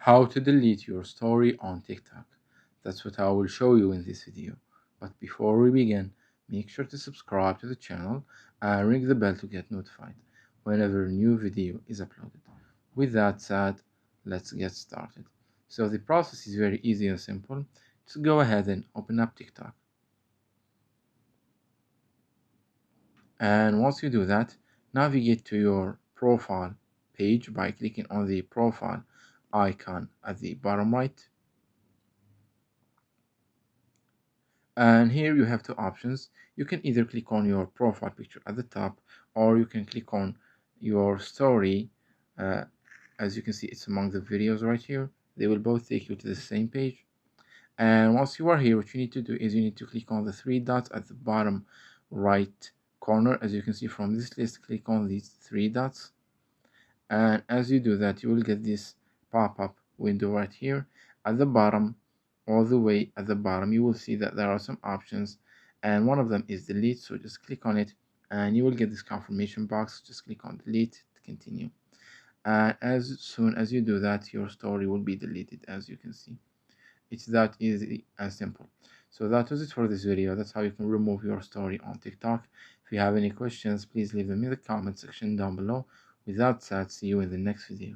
How to delete your story on TikTok. That's what I will show you in this video. But before we begin, make sure to subscribe to the channel and ring the bell to get notified whenever a new video is uploaded. With that said, let's get started. So the process is very easy and simple. Just go ahead and open up TikTok. And once you do that, navigate to your profile page by clicking on the profile icon at the bottom right. And here you have two options. You can either click on your profile picture at the top, or you can click on your story. uh, as you can see, it's among the videos right here. They will both take you to the same page. And once you are here, what you need to do is you need to click on the three dots at the bottom right corner. As you can see from this list, click on these three dots, and as you do that, you will get this pop-up window right here at the bottom. All the way at the bottom, you will see that there are some options, and one of them is delete. So just click on it and you will get this confirmation box. Just click on delete to continue, and as soon as you do that, your story will be deleted. As you can see, it's that easy and simple. So that was it for this video. That's how you can remove your story on TikTok. If you have any questions, please leave them in the comment section down below. With that said, see you in the next video.